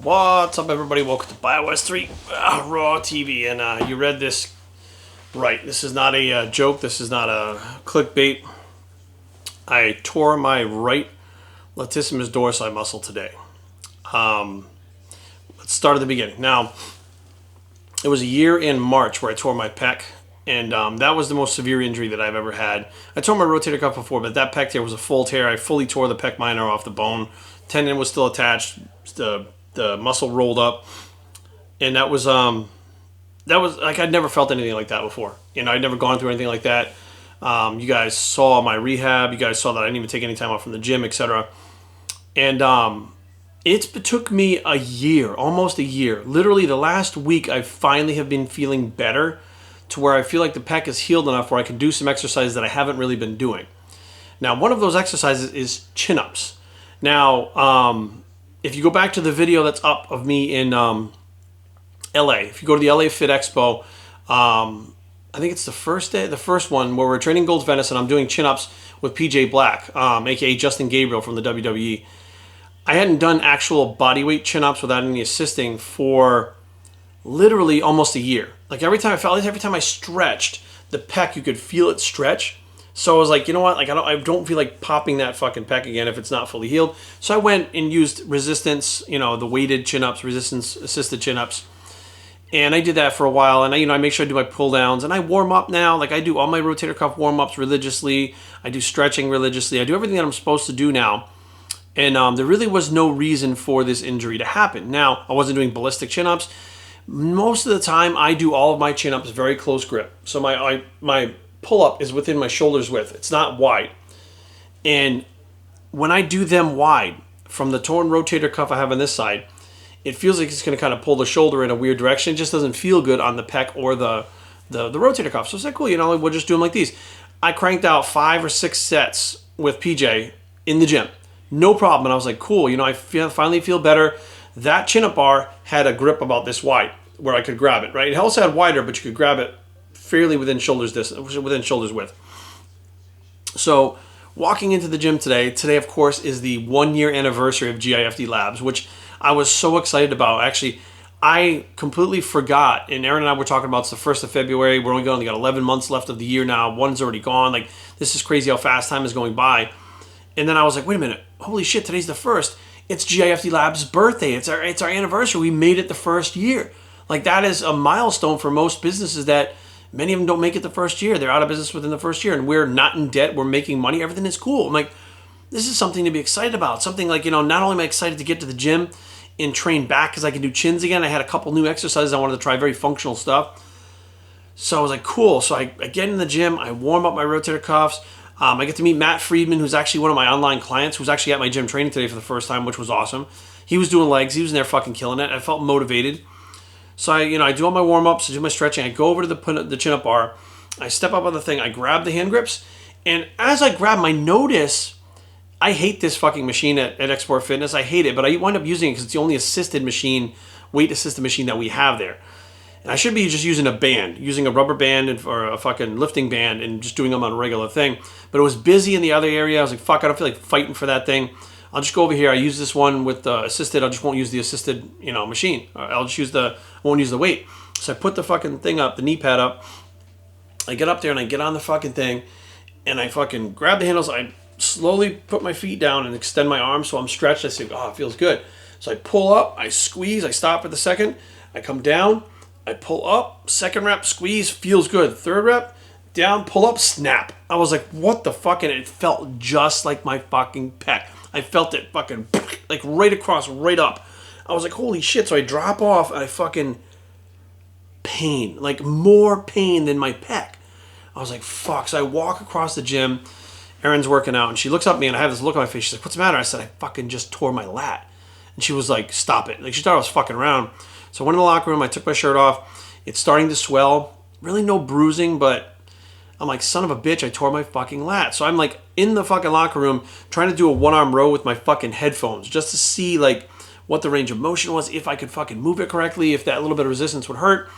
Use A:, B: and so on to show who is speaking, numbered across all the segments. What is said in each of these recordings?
A: What's up, everybody? Welcome to BioWest 3 Raw TV. And you read this right. This is not a joke. This is not a clickbait. I tore my right latissimus dorsi muscle today. Let's start at the beginning. Now, it was a year in March where I tore my pec. And that was the most severe injury that I've ever had. I tore my rotator cuff before, but that pec tear was a full tear. I fully tore the pec minor off the bone. Tendon was still attached. The muscle rolled up, and that was like I'd never felt anything like that before. You know, I'd never gone through anything like that. You guys saw my rehab. You guys saw that I didn't even take any time off from the gym, etc. And it took me a year, almost a year. Literally, the last week, I finally have been feeling better to where I feel like the pec is healed enough where I can do some exercises that I haven't really been doing. Now, one of those exercises is chin-ups. Now, if you go back to the video that's up of me in LA, if you go to the LA Fit Expo, I think it's the first one where we're training Gold's Venice and I'm doing chin-ups with PJ Black, aka Justin Gabriel from the WWE. I hadn't done actual bodyweight chin-ups without any assisting for literally almost a year. Like every time I stretched the pec, you could feel it stretch. So I was like, you know what? Like I don't feel like popping that fucking pec again if it's not fully healed. So I went and used resistance, you know, the weighted chin-ups, resistance assisted chin-ups. And I did that for a while, and I make sure I do my pull downs, and I warm up now. Like I do all my rotator cuff warm ups religiously. I do stretching religiously. I do everything that I'm supposed to do now. And there really was no reason for this injury to happen. Now, I wasn't doing ballistic chin-ups. Most of the time, I do all of my chin-ups very close grip. So my pull-up is within my shoulder's width. It's not wide. And when I do them wide, from the torn rotator cuff I have on this side, it feels like it's going to kind of pull the shoulder in a weird direction. It just doesn't feel good on the pec or the rotator cuff. So it's like, cool, we'll just do them like these. I cranked out 5 or 6 sets with PJ in the gym. No problem. And I was like, cool, I finally feel better. That chin-up bar had a grip about this wide where I could grab it, right? It also had wider, but you could grab it fairly within shoulders width. So walking into the gym today, of course, is the 1-year anniversary of GIFD Labs, which I was so excited about. Actually, I completely forgot, and Aaron and I were talking about it's the 1st of February. We're only got 11 months left of the year now. One's already gone. Like, this is crazy how fast time is going by. And then I was like, wait a minute. Holy shit, today's the 1st. It's GIFD Labs' birthday. It's our anniversary. We made it the first year. Like, that is a milestone for most businesses that many of them don't make it the first year. They're out of business within the first year, and we're not in debt. We're making money. Everything is cool. I'm like, this is something to be excited about. Something like, not only am I excited to get to the gym and train back because I can do chins again. I had a couple new exercises I wanted to try, very functional stuff. So I was like, cool. So I get in the gym. I warm up my rotator cuffs. I get to meet Matt Friedman, who's actually one of my online clients, who's actually at my gym training today for the first time, which was awesome. He was doing legs. He was in there fucking killing it. I felt motivated. So I do all my warm-ups, I do my stretching, I go over to the chin-up bar, I step up on the thing, I grab the hand grips, and as I grab my notice, I hate this fucking machine at Export Fitness, I hate it, but I wind up using it because it's the only assisted machine, weight-assisted machine that we have there. And I should be just using a rubber band or a fucking lifting band and just doing them on a regular thing. But it was busy in the other area, I was like, fuck, I don't feel like fighting for that thing. I'll just go over here. I use this one with the assisted. I just won't use the assisted, machine. I'll just won't use the weight. So I put the fucking thing up, the knee pad up. I get up there and I get on the fucking thing, and I fucking grab the handles. I slowly put my feet down and extend my arms so I'm stretched. I say, oh, it feels good. So I pull up, I squeeze, I stop for the second, I come down, I pull up, second rep, squeeze, feels good. Third rep, down, pull up, snap. I was like, what the fuck? And it felt just like my fucking pec. I felt it fucking like right across, right up. I was like, holy shit. So I drop off and I fucking pain, like more pain than my pec. I was like, fuck. So I walk across the gym. Erin's working out and she looks up at me and I have this look on my face. She's like, what's the matter? I said, I fucking just tore my lat. And she was like, stop it. Like she thought I was fucking around. So I went in the locker room. I took my shirt off. It's starting to swell. Really no bruising, but I'm like, son of a bitch, I tore my fucking lat. So I'm like in the fucking locker room trying to do a 1-arm row with my fucking headphones just to see like what the range of motion was, if I could fucking move it correctly, if that little bit of resistance would hurt.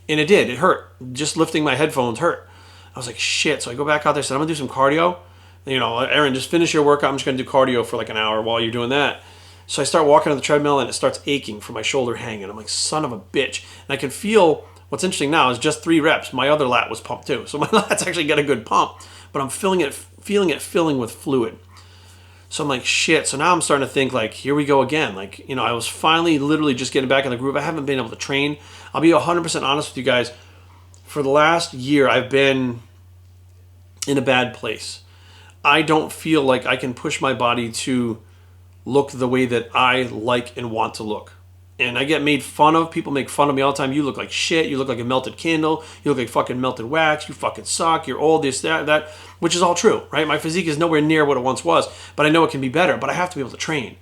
A: And it did. It hurt. Just lifting my headphones hurt. I was like, shit. So I go back out there and said, I'm going to do some cardio. Erin, just finish your workout. I'm just going to do cardio for like an hour while you're doing that. So I start walking on the treadmill and it starts aching from my shoulder hanging. I'm like, son of a bitch. And I can feel, what's interesting now is just 3 reps. My other lat was pumped too. So my lat's actually got a good pump, but I'm feeling it filling with fluid. So I'm like, shit. So now I'm starting to think like, here we go again. Like, you know, I was finally literally just getting back in the groove. I haven't been able to train. I'll be 100% honest with you guys. For the last year, I've been in a bad place. I don't feel like I can push my body to look the way that I like and want to look. And I get made fun of. People make fun of me all the time. You look like shit. You look like a melted candle. You look like fucking melted wax. You fucking suck. You're old, this, that, which is all true, right? My physique is nowhere near what it once was, but I know it can be better, but I have to be able to train.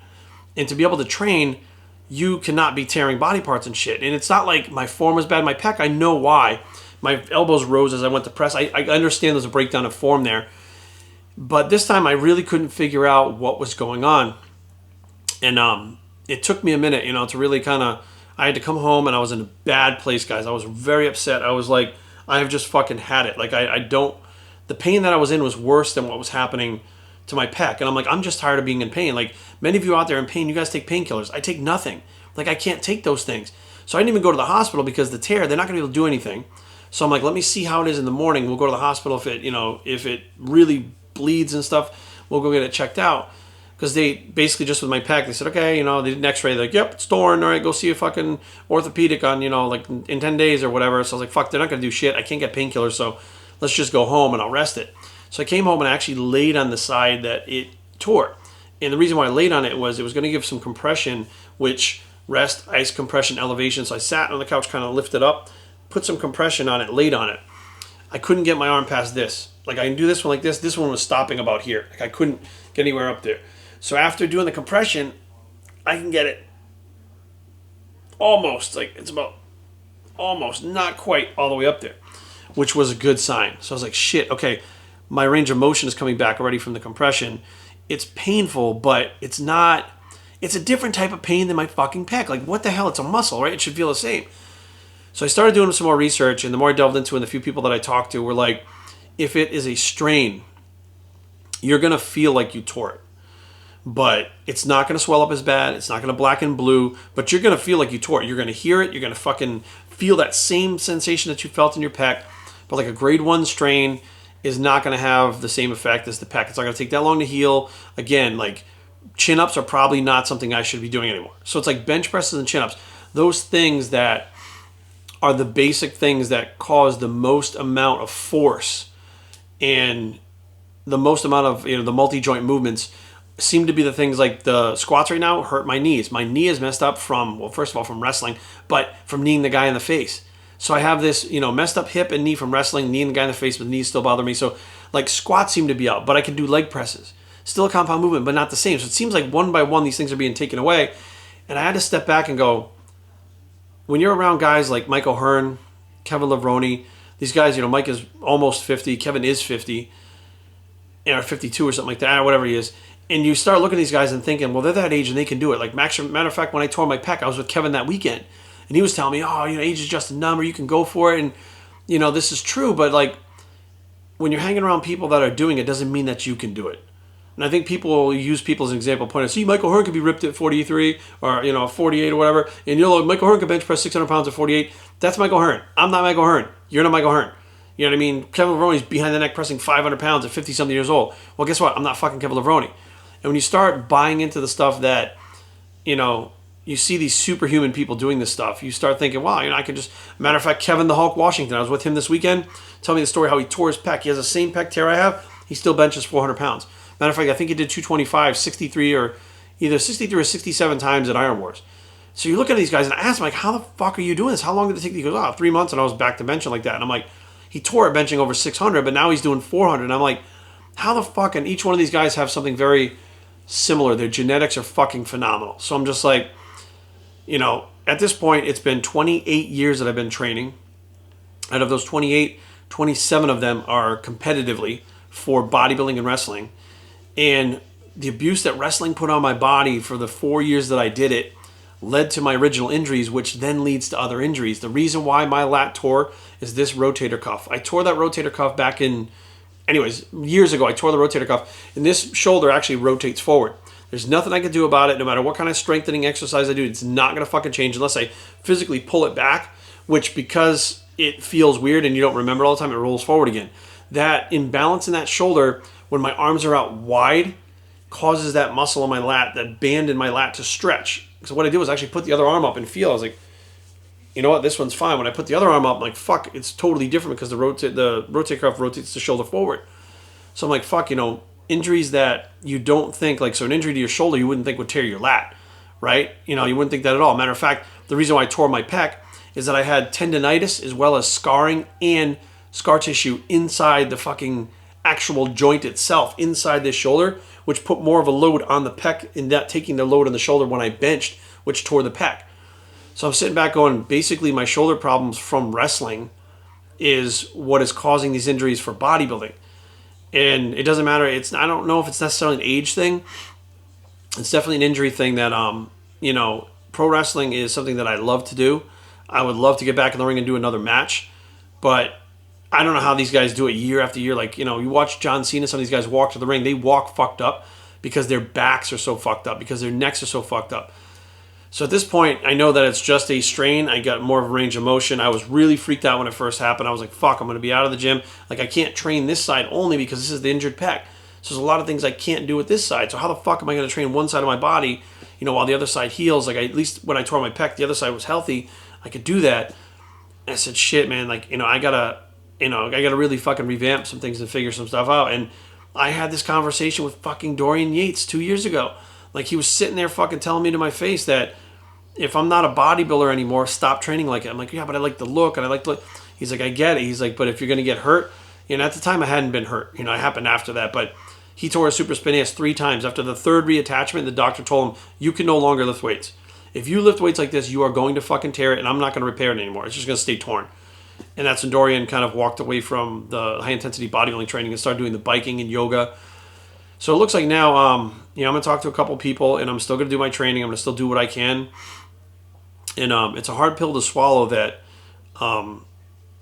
A: And to be able to train, you cannot be tearing body parts and shit. And it's not like my form was bad. My pec, I know why. My elbows rose as I went to press. I understand there's a breakdown of form there. But this time I really couldn't figure out what was going on. And it took me a minute, you know, to really kind of, I had to come home and I was in a bad place, guys. I was very upset. I was like, I have just fucking had it. Like, I don't, the pain that I was in was worse than what was happening to my pec. And I'm like, I'm just tired of being in pain. Like, many of you out there in pain, you guys take painkillers. I take nothing. Like, I can't take those things. So I didn't even go to the hospital because the tear, they're not going to be able to do anything. So I'm like, let me see how it is in the morning. We'll go to the hospital if it, you know, if it really bleeds and stuff, we'll go get it checked out. Because they basically just with my pec, they said, okay, you know, they did an x-ray. They're like, yep, it's torn. All right, go see a fucking orthopedic on, you know, like in 10 days or whatever. So I was like, fuck, they're not going to do shit. I can't get painkillers, so let's just go home and I'll rest it. So I came home and I actually laid on the side that it tore. And the reason why I laid on it was going to give some compression, which rest, ice, compression, elevation. So I sat on the couch, kind of lifted up, put some compression on it, laid on it. I couldn't get my arm past this. Like, I can do this one like this. This one was stopping about here. Like, I couldn't get anywhere up there. So after doing the compression, I can get it almost, like it's about almost, not quite all the way up there, which was a good sign. So I was like, shit, okay, my range of motion is coming back already from the compression. It's painful, but it's not, it's a different type of pain than my fucking pec. Like, what the hell? It's a muscle, right? It should feel the same. So I started doing some more research, and the more I delved into it, and the few people that I talked to were like, if it is a strain, you're going to feel like you tore it. But it's not going to swell up as bad. It's not going to black and blue. But you're going to feel like you tore it. You're going to hear it. You're going to fucking feel that same sensation that you felt in your pec. But like a grade 1 strain is not going to have the same effect as the pec. It's not going to take that long to heal. Again, like chin-ups are probably not something I should be doing anymore. So it's like bench presses and chin-ups. Those things that are the basic things that cause the most amount of force and the most amount of, you know, the multi-joint movements seem to be the things. Like the squats right now hurt my knees. My knee is messed up from, well, first of all, from wrestling, but from kneeing the guy in the face. So I have this, you know, messed up hip and knee from wrestling, kneeing the guy in the face, but the knees still bother me. So like squats seem to be out, but I can do leg presses. Still a compound movement, but not the same. So it seems like one by one, these things are being taken away. And I had to step back and go, when you're around guys like Mike O'Hearn, Kevin Levrone, these guys, you know, Mike is almost 50, Kevin is 50, or 52 or something like that, or whatever he is. And you start looking at these guys and thinking, well, they're that age and they can do it. Like, matter of fact, when I tore my pec, I was with Kevin that weekend. And he was telling me, oh, you know, age is just a number. You can go for it. And, you know, this is true. But, like, when you're hanging around people that are doing it, doesn't mean that you can do it. And I think people will use people as an example. Point out, see, Michael Hearn could be ripped at 43 or, you know, 48 or whatever. And you're like, Michael Hearn could bench press 600 pounds at 48. That's Michael Hearn. I'm not Michael Hearn. You're not Michael Hearn. You know what I mean? Kevin Levrone is behind the neck pressing 500 pounds at 50-something years old. Well, guess what? I'm not fucking Kevin Levrone. And when you start buying into the stuff that, you know, you see these superhuman people doing this stuff, you start thinking, wow, you know, I can just, matter of fact, Kevin the Hulk Washington, I was with him this weekend, tell me the story how he tore his pec. He has the same pec tear I have. He still benches 400 pounds. Matter of fact, I think he did 225, 63 or either 63 or 67 times at Iron Wars. So you look at these guys and I ask him, like, how the fuck are you doing this? How long did it take? He goes, 3 months and I was back to benching like that. And I'm like, he tore it benching over 600, but now he's doing 400. And I'm like, how the fuck? And each one of these guys have something very similar. Their genetics are fucking phenomenal. So I'm just like, you know, at this point, it's been 28 years that I've been training. Out of those 28, 27 of them are competitively for bodybuilding and wrestling. And the abuse that wrestling put on my body for the 4 years that I did it led to my original injuries, which then leads to other injuries. The reason why my lat tore is this rotator cuff. I tore that rotator cuff back in, anyways, years ago. I tore the rotator cuff, and this shoulder actually rotates forward. There's nothing I can do about it. No matter what kind of strengthening exercise I do, it's not going to fucking change unless I physically pull it back, which because it feels weird and you don't remember all the time, it rolls forward again. That imbalance in that shoulder when my arms are out wide causes that muscle in my lat, that band in my lat to stretch. So what I did was actually put the other arm up and feel. I was like, you know what, this one's fine. When I put the other arm up, I'm like, fuck, it's totally different because the rotator cuff rotates the shoulder forward. So I'm like, fuck, injuries that you don't think, like, so an injury to your shoulder you wouldn't think would tear your lat, right? You wouldn't think that at all. Matter of fact, the reason why I tore my pec is that I had tendonitis as well as scarring and scar tissue inside the fucking actual joint itself, inside this shoulder, which put more of a load on the pec and that taking the load on the shoulder when I benched, which tore the pec. So I'm sitting back going, basically my shoulder problems from wrestling is what is causing these injuries for bodybuilding. And it doesn't matter. I don't know if it's necessarily an age thing. It's definitely an injury thing that, pro wrestling is something that I love to do. I would love to get back in the ring and do another match. But I don't know how these guys do it year after year. Like, you watch John Cena, some of these guys walk to the ring. They walk fucked up because their backs are so fucked up, because their necks are so fucked up. So at this point, I know that it's just a strain. I got more of a range of motion. I was really freaked out when it first happened. I was like, fuck, I'm going to be out of the gym. Like, I can't train this side only because this is the injured pec. So there's a lot of things I can't do with this side. So how the fuck am I going to train one side of my body, while the other side heals? Like, at least when I tore my pec, the other side was healthy. I could do that. And I said, shit, man, like, I gotta really fucking revamp some things and figure some stuff out. And I had this conversation with fucking Dorian Yates 2 years ago. Like, he was sitting there fucking telling me to my face that if I'm not a bodybuilder anymore, stop training like it. I'm like, yeah, but I like the look and I like the look. He's like, I get it. He's like, but if you're going to get hurt, at the time I hadn't been hurt. It happened after that. But he tore a supraspinatus 3 times. After the third reattachment, the doctor told him, you can no longer lift weights. If you lift weights like this, you are going to fucking tear it, and I'm not going to repair it anymore. It's just going to stay torn. And that's when Dorian kind of walked away from the high-intensity bodybuilding training and started doing the biking and yoga. So it looks like now, I'm going to talk to a couple people, and I'm still going to do my training. I'm going to still do what I can. And it's a hard pill to swallow that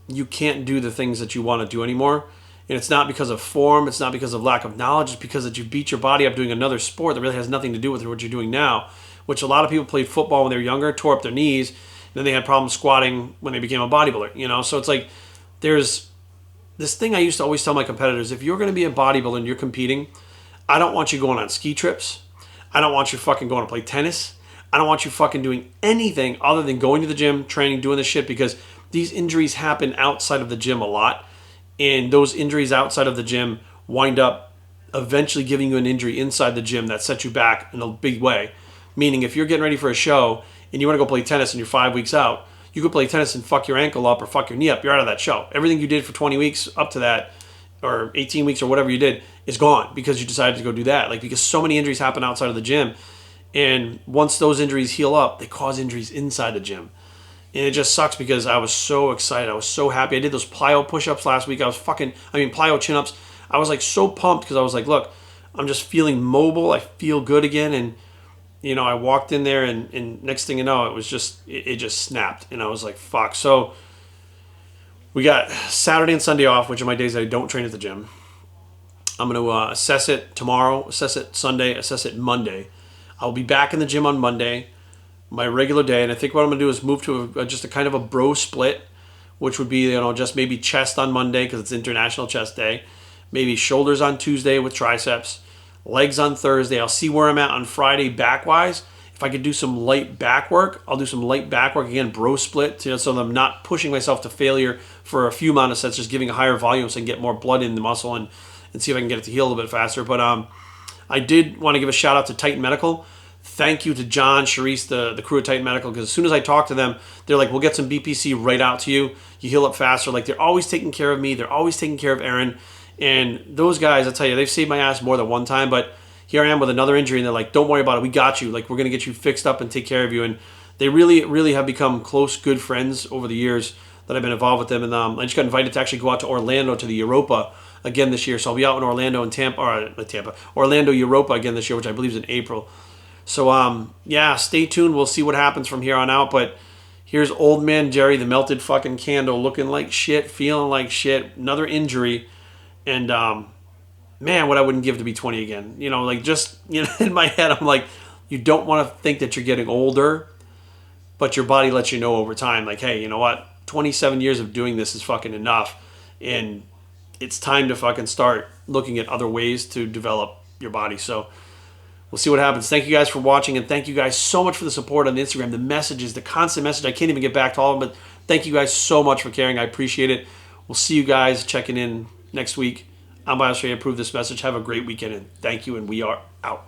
A: you can't do the things that you want to do anymore. And it's not because of form. It's not because of lack of knowledge. It's because that you beat your body up doing another sport that really has nothing to do with what you're doing now, which a lot of people played football when they were younger, tore up their knees, and then they had problems squatting when they became a bodybuilder. So it's like there's this thing I used to always tell my competitors: if you're going to be a bodybuilder and you're competing, I don't want you going on ski trips. I don't want you fucking going to play tennis. I don't want you fucking doing anything other than going to the gym, training, doing this shit, because these injuries happen outside of the gym a lot. And those injuries outside of the gym wind up eventually giving you an injury inside the gym that sets you back in a big way. Meaning if you're getting ready for a show and you want to go play tennis and you're 5 weeks out, you could play tennis and fuck your ankle up or fuck your knee up. You're out of that show. Everything you did for 20 weeks up to that, or 18 weeks or whatever you did, is gone because you decided to go do that. Like, because so many injuries happen outside of the gym. And once those injuries heal up, they cause injuries inside the gym. And it just sucks because I was so excited. I was so happy. I did those plyo push-ups last week. Plyo chin-ups. I was like so pumped because I was like, look, I'm just feeling mobile. I feel good again. And, I walked in there and next thing you know, it was just, it just snapped. And I was like, fuck. So we got Saturday and Sunday off, which are my days that I don't train at the gym. I'm going to assess it tomorrow, assess it Sunday, assess it Monday. I'll be back in the gym on Monday, my regular day, and I think what I'm going to do is move to just a kind of a bro split, which would be, just maybe chest on Monday because it's International Chest Day, maybe shoulders on Tuesday with triceps, legs on Thursday. I'll see where I'm at on Friday back-wise. If I could do some light back work, I'll do some light back work, again, bro split, so that I'm not pushing myself to failure for a few amount of sets, just giving a higher volume so I can get more blood in the muscle and see if I can get it to heal a little bit faster. But I did want to give a shout out to Titan Medical. Thank you to John, Charisse, the crew at Titan Medical, because as soon as I talk to them, they're like, we'll get some BPC right out to you. You heal up faster. Like, they're always taking care of me. They're always taking care of Aaron. And those guys, I'll tell you, they've saved my ass more than one time, but here I am with another injury, and they're like, don't worry about it. We got you. Like, we're going to get you fixed up and take care of you. And they really, really have become close, good friends over the years that I've been involved with them. And I just got invited to actually go out to Orlando to the Europa again this year. So I'll be out in Orlando and Orlando, Europa again this year, which I believe is in April. So, stay tuned. We'll see what happens from here on out. But here's old man Jerry, the melted fucking candle, looking like shit, feeling like shit, another injury. And man, what I wouldn't give to be 20 again. You know, like just, you know, in my head, I'm like, you don't want to think that you're getting older, but your body lets you know over time, like, hey, you know what? 27 years of doing this is fucking enough. And it's time to fucking start looking at other ways to develop your body. So we'll see what happens. Thank you guys for watching, and thank you guys so much for the support on the Instagram, the messages, the constant message. I can't even get back to all of them, but thank you guys so much for caring. I appreciate it. We'll see you guys checking in next week. I'm Biosphera. Approve this message. Have a great weekend, and thank you, and we are out.